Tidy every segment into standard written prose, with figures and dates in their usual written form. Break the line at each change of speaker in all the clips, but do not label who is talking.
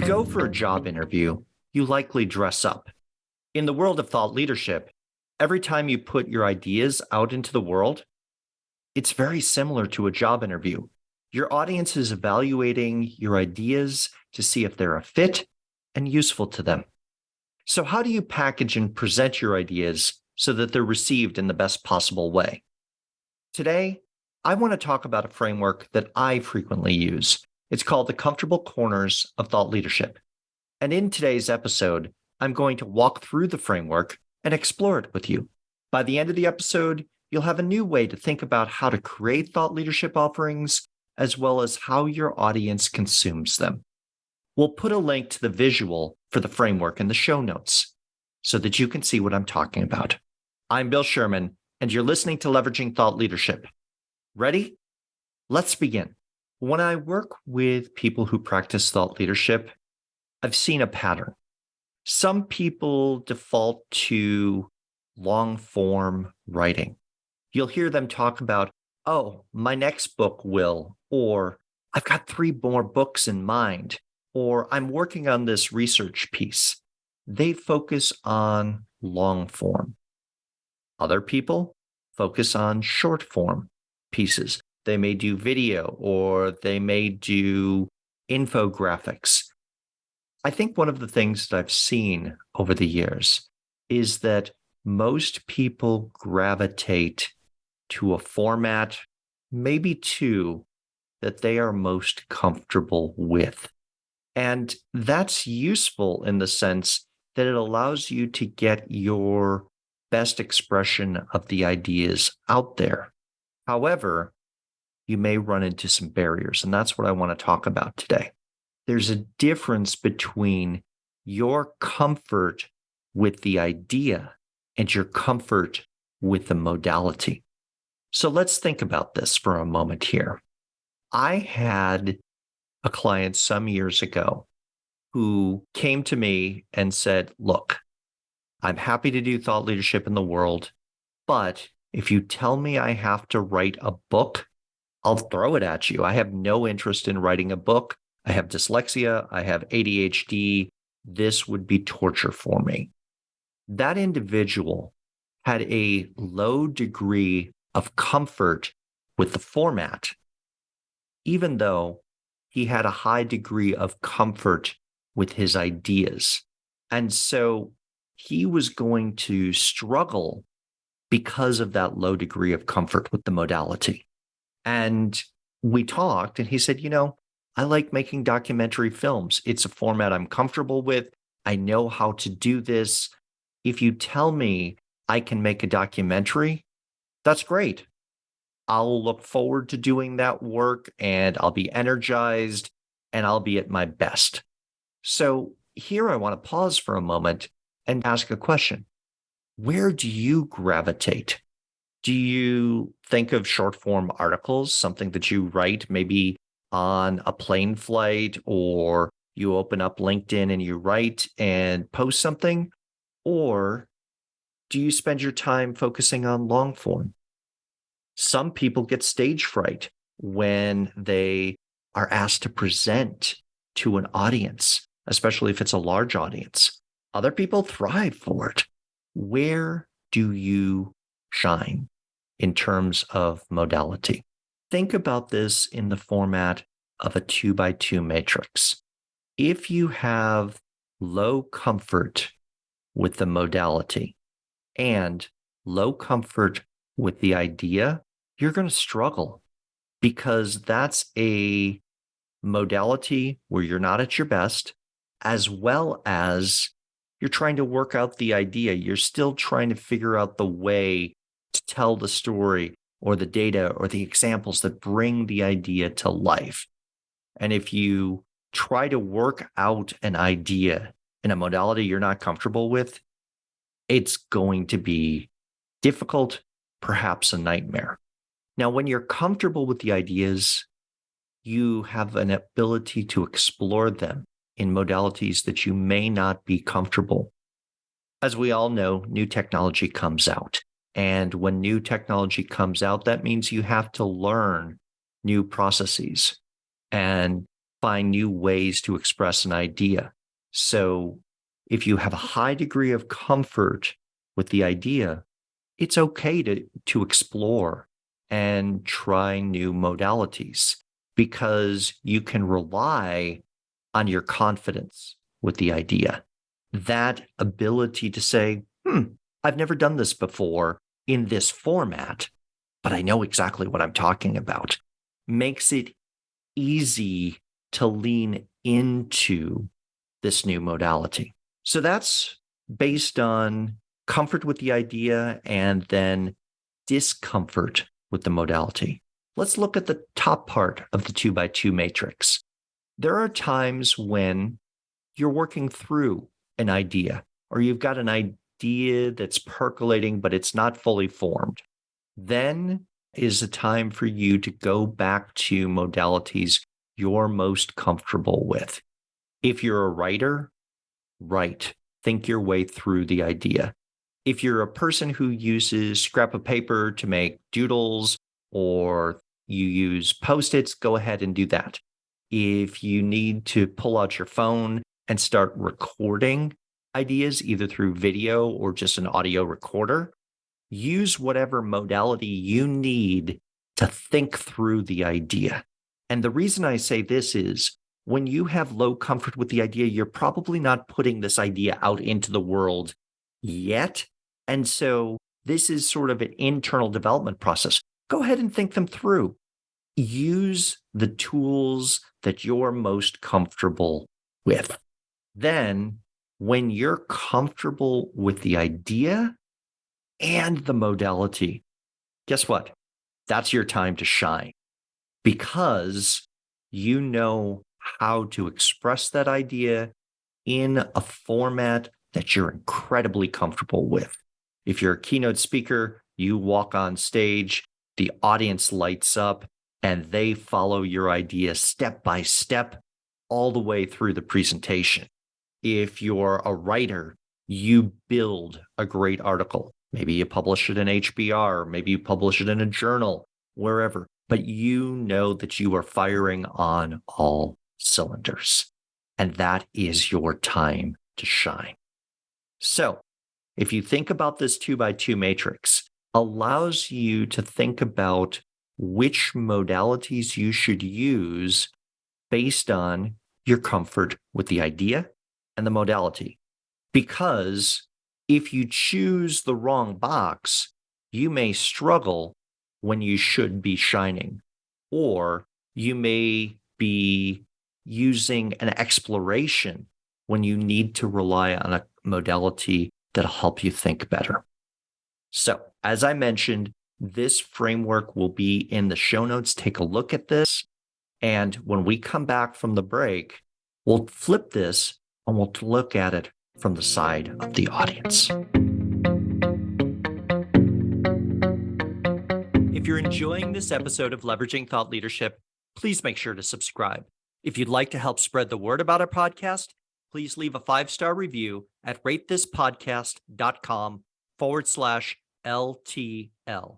go for a job interview, you likely dress up. In the world of thought leadership, every time you put your ideas out into the world, it's very similar to a job interview. Your audience is evaluating your ideas to see if they're a fit and useful to them. So, how do you package and present your ideas so that they're received in the best possible way? Today, I want to talk about a framework that I frequently use. It's called the Comfortable Corners of Thought Leadership. And in today's episode, I'm going to walk through the framework and explore it with you. By the end of the episode, you'll have a new way to think about how to create thought leadership offerings, as well as how your audience consumes them. We'll put a link to the visual for the framework in the show notes so that you can see what I'm talking about. I'm Bill Sherman, and you're listening to Leveraging Thought Leadership. Ready? Let's begin. When I work with people who practice thought leadership, I've seen a pattern. Some people default to long form writing. You'll hear them talk about, oh, my next book will, or I've got 3 more books in mind, or I'm working on this research piece. They focus on long form. Other people focus on short form pieces. They may do video or they may do infographics. I think one of the things that I've seen over the years is that most people gravitate to a format, maybe 2, that they are most comfortable with. And that's useful in the sense that it allows you to get your best expression of the ideas out there. However, you may run into some barriers, and that's what I want to talk about today. There's a difference between your comfort with the idea and your comfort with the modality. So let's think about this for a moment here. I had a client some years ago who came to me and said, look, I'm happy to do thought leadership in the world, but if you tell me I have to write a book, I'll throw it at you. I have no interest in writing a book. I have dyslexia. I have ADHD. This would be torture for me. That individual had a low degree of comfort with the format, even though he had a high degree of comfort with his ideas. And so he was going to struggle because of that low degree of comfort with the modality. And we talked, and he said, I like making documentary films. It's a format I'm comfortable with. I know how to do this. If you tell me I can make a documentary, that's great. I'll look forward to doing that work, and I'll be energized, and I'll be at my best. So here I want to pause for a moment and ask a question. Where do you gravitate? Do you think of short form articles, something that you write maybe on a plane flight, or you open up LinkedIn and you write and post something? Or do you spend your time focusing on long form? Some people get stage fright when they are asked to present to an audience, especially if it's a large audience. Other people thrive for it. Where do you shine in terms of modality? Think about this in the format of a 2x2 matrix. If you have low comfort with the modality and low comfort with the idea, you're going to struggle because that's a modality where you're not at your best, as well as you're trying to work out the idea. You're still trying to figure out the way to tell the story or the data or the examples that bring the idea to life. And if you try to work out an idea in a modality you're not comfortable with, it's going to be difficult, perhaps a nightmare. Now, when you're comfortable with the ideas, you have an ability to explore them in modalities that you may not be comfortable. As we all know, new technology comes out. And when new technology comes out, that means you have to learn new processes. And find new ways to express an idea. So if you have a high degree of comfort with the idea, it's okay to explore and try new modalities because you can rely on your confidence with the idea. That ability to say, I've never done this before in this format, but I know exactly what I'm talking about, makes it easy to lean into this new modality. So that's based on comfort with the idea and then discomfort with the modality. Let's look at the top part of the 2x2 matrix. There are times when you're working through an idea or you've got an idea that's percolating, but it's not fully formed. Then is a time for you to go back to modalities you're most comfortable with. If you're a writer, write, think your way through the idea. If you're a person who uses scrap of paper to make doodles or you use Post-its, go ahead and do that. If you need to pull out your phone and start recording ideas, either through video or just an audio recorder, use whatever modality you need to think through the idea. And the reason I say this is when you have low comfort with the idea, you're probably not putting this idea out into the world yet. And so this is sort of an internal development process. Go ahead and think them through. Use the tools that you're most comfortable with. Then, when you're comfortable with the idea and the modality, guess what? That's your time to shine because you know how to express that idea in a format that you're incredibly comfortable with. If you're a keynote speaker, you walk on stage, the audience lights up, and they follow your idea step by step all the way through the presentation. If you're a writer, you build a great article. Maybe you publish it in HBR, maybe you publish it in a journal, wherever, but you know that you are firing on all cylinders. And that is your time to shine. So if you think about this 2x2 matrix, allows you to think about which modalities you should use based on your comfort with the idea and the modality. Because if you choose the wrong box, you may struggle when you should be shining, or you may be using an exploration when you need to rely on a modality that'll help you think better. So, as I mentioned, this framework will be in the show notes. Take a look at this. And when we come back from the break, we'll flip this and we'll look at it from the side of the audience. If you're enjoying this episode of Leveraging Thought Leadership, please make sure to subscribe. If you'd like to help spread the word about our podcast, please leave a 5-star review at ratethispodcast.com/LTL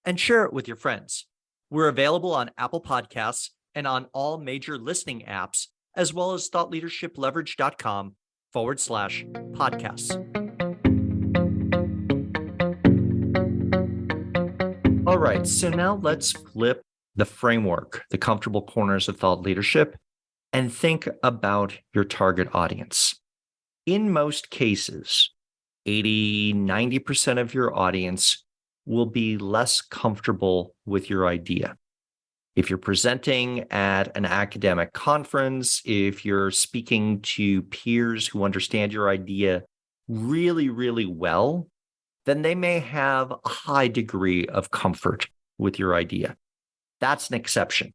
and share it with your friends. We're available on Apple Podcasts and on all major listening apps, as well as thoughtleadership.com/podcasts. All right, so now let's flip the framework, the comfortable corners of thought leadership, and think about your target audience. In most cases, 80-90% of your audience will be less comfortable with your idea. If you're presenting at an academic conference, if you're speaking to peers who understand your idea really, really well, then they may have a high degree of comfort with your idea. That's an exception.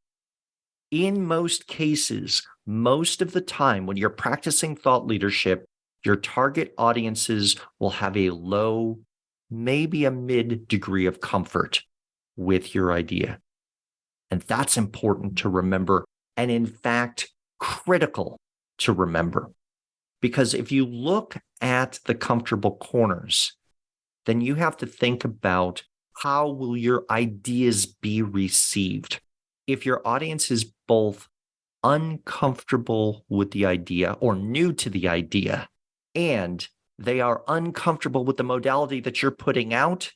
In most cases, most of the time when you're practicing thought leadership, your target audiences will have a low, maybe a mid degree of comfort with your idea. And that's important to remember, and in fact, critical to remember. Because if you look at the comfortable corners, then you have to think about how will your ideas be received. If your audience is both uncomfortable with the idea or new to the idea, and they are uncomfortable with the modality that you're putting out,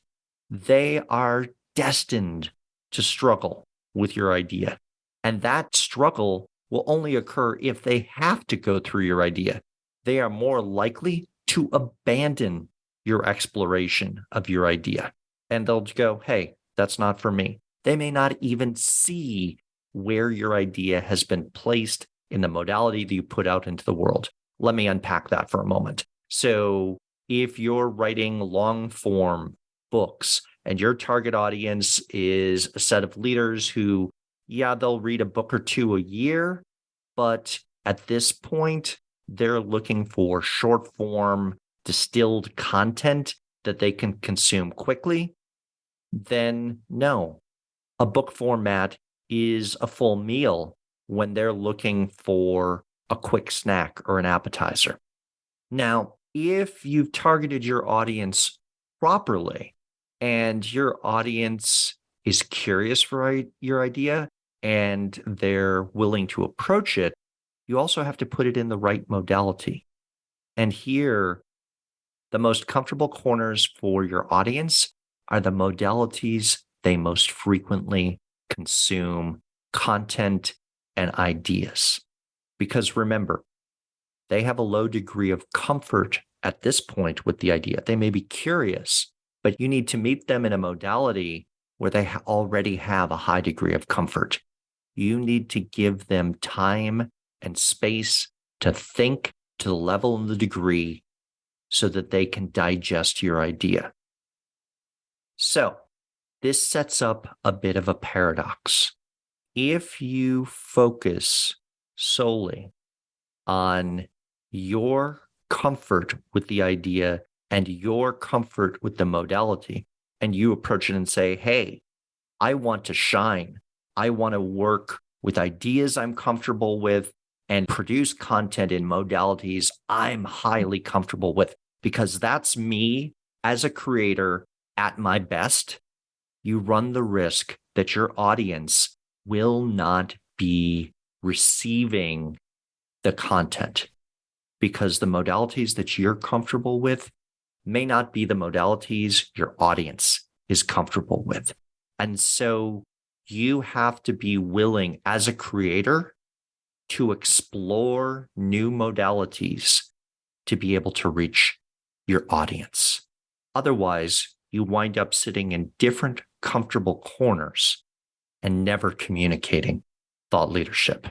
they are destined to struggle with your idea. And that struggle will only occur if they have to go through your idea. They are more likely to abandon your exploration of your idea. And they'll go, hey, that's not for me. They may not even see where your idea has been placed in the modality that you put out into the world. Let me unpack that for a moment. So if you're writing long form books and your target audience is a set of leaders who, yeah, they'll read a book or two a year, but at this point, they're looking for short form, distilled content that they can consume quickly, then no. A book format is a full meal when they're looking for a quick snack or an appetizer. Now, if you've targeted your audience properly and your audience is curious for your idea and they're willing to approach it, you also have to put it in the right modality. And here, the most comfortable corners for your audience are the modalities they most frequently consume content and ideas. Because remember, they have a low degree of comfort at this point with the idea. They may be curious, but you need to meet them in a modality where they already have a high degree of comfort. You need to give them time and space to think to the level and the degree so that they can digest your idea. So this sets up a bit of a paradox. If you focus solely on your comfort with the idea and your comfort with the modality, and you approach it and say, hey, I want to shine. I want to work with ideas I'm comfortable with and produce content in modalities I'm highly comfortable with, because that's me as a creator at my best. You run the risk that your audience will not be receiving the content because the modalities that you're comfortable with may not be the modalities your audience is comfortable with. And so you have to be willing as a creator to explore new modalities to be able to reach your audience. Otherwise, you wind up sitting in different comfortable corners and never communicating thought leadership.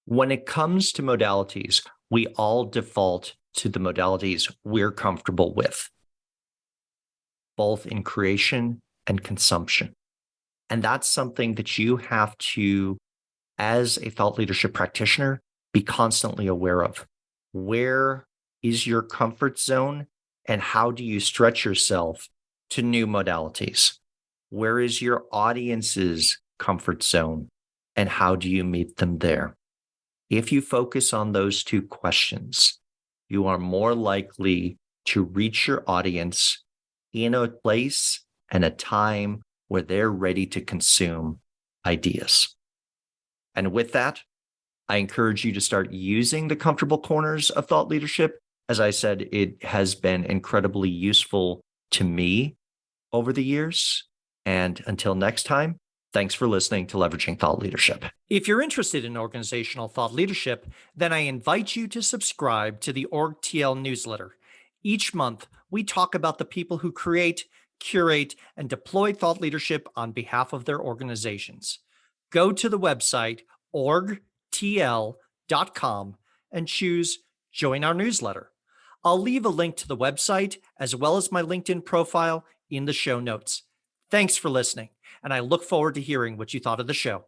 When it comes to modalities, we all default to the modalities we're comfortable with, both in creation and consumption. And that's something that you have to, as a thought leadership practitioner, be constantly aware of. Where is your comfort zone and how do you stretch yourself to new modalities? Where is your audience's comfort zone and how do you meet them there? If you focus on those two questions, you are more likely to reach your audience in a place and a time where they're ready to consume ideas. And with that, I encourage you to start using the comfortable corners of thought leadership. As I said, it has been incredibly useful to me over the years. And until next time, thanks for listening to Leveraging Thought Leadership. If you're interested in organizational thought leadership, then I invite you to subscribe to the OrgTL newsletter. Each month, we talk about the people who create, curate, and deploy thought leadership on behalf of their organizations. Go to the website orgtl.com and choose Join Our Newsletter. I'll leave a link to the website as well as my LinkedIn profile in the show notes. Thanks for listening, and I look forward to hearing what you thought of the show.